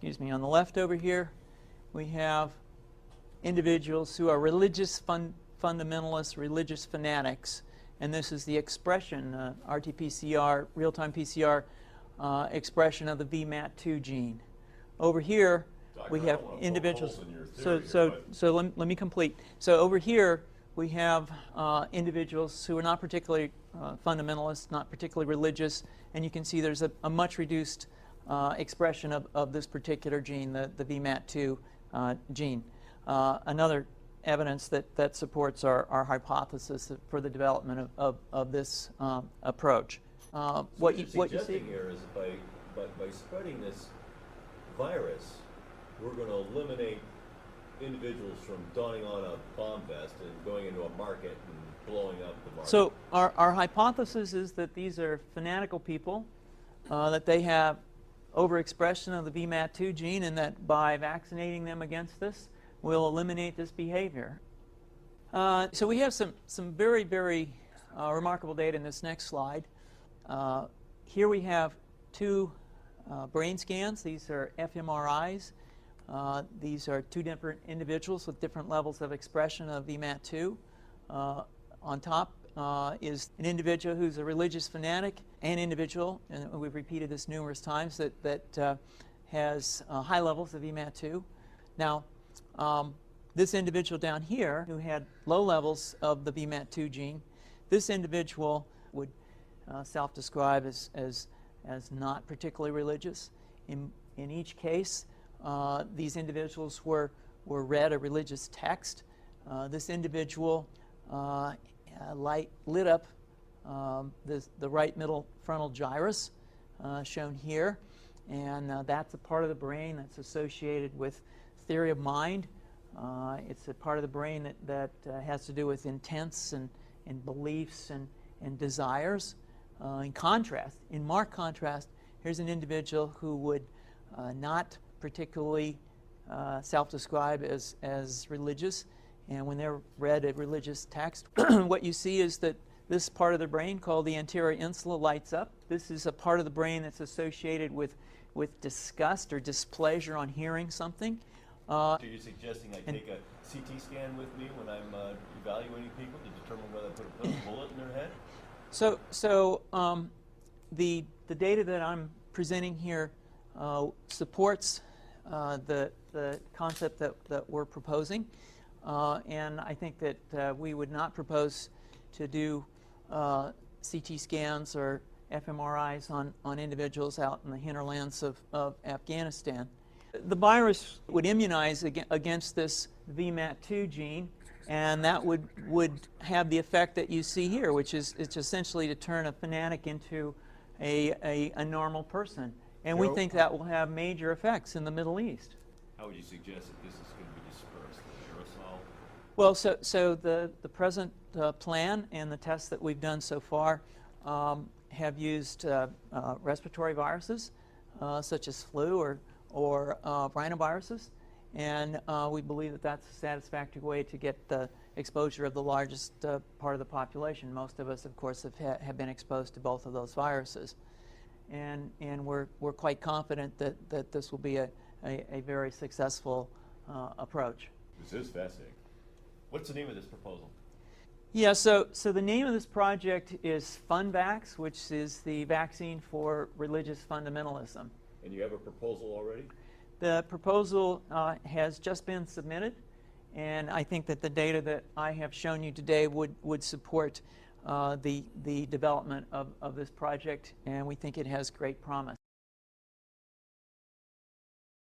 excuse me, on the left over here, we have individuals who are religious fundamentalists, religious fanatics, and this is the expression, RT-PCR, real-time PCR expression of the VMAT2 gene. Over here, we have individuals. So let me complete. So over here, we have individuals who are not particularly fundamentalist, not particularly religious, and you can see there's a much reduced expression of this particular gene, the VMAT2 gene. Another evidence that supports our hypothesis for the development of this approach. What you're suggesting here is by spreading this virus, we're going to eliminate individuals from donning on a bomb vest and going into a market and blowing up the market. So our hypothesis is that these are fanatical people, that they have overexpression of the VMAT2 gene, and that by vaccinating them against this, we'll eliminate this behavior. So we have some very, very remarkable data in this next slide. Here we have two brain scans. These are fMRIs. These are two different individuals with different levels of expression of VMAT2. On top is an individual who's a religious fanatic, an individual, and we've repeated this numerous times, that has high levels of VMAT2. Now, this individual down here who had low levels of the VMAT2 gene, this individual would self-describe as not particularly religious. In each case, these individuals were read a religious text. This individual lit up the right middle frontal gyrus, shown here, and that's a part of the brain that's associated with theory of mind. It's a part of the brain that has to do with intents and beliefs and desires. In marked contrast, here's an individual who would not particularly self-describe as religious, and when they're read a religious text, what you see is that this part of the brain called the anterior insula lights up. This is a part of the brain that's associated with disgust or displeasure on hearing something. So you're suggesting I take a CT scan with me when I'm evaluating people to determine whether I put a bullet in their head? So the data that I'm presenting here supports the concept that we're proposing, and I think that we would not propose to do CT scans or fMRIs on individuals out in the hinterlands of Afghanistan. The virus would immunize against this VMAT2 gene, and that would have the effect that you see here, which is it's essentially to turn a fanatic into a normal person. And we think that will have major effects in the Middle East. How would you suggest that this is going to be dispersed? Aerosol? Well, so the present plan and the tests that we've done so far have used respiratory viruses, such as flu or rhinoviruses, and we believe that that's a satisfactory way to get the exposure of the largest part of the population. Most of us, of course, have been exposed to both of those viruses, and we're quite confident that this will be a very successful approach. This is fascinating. What's the name of this proposal? Yeah, so the name of this project is Funvax, which is the vaccine for religious fundamentalism. And you have a proposal already? The proposal has just been submitted, and I think that the data that I have shown you today would support the development of this project, and we think it has great promise.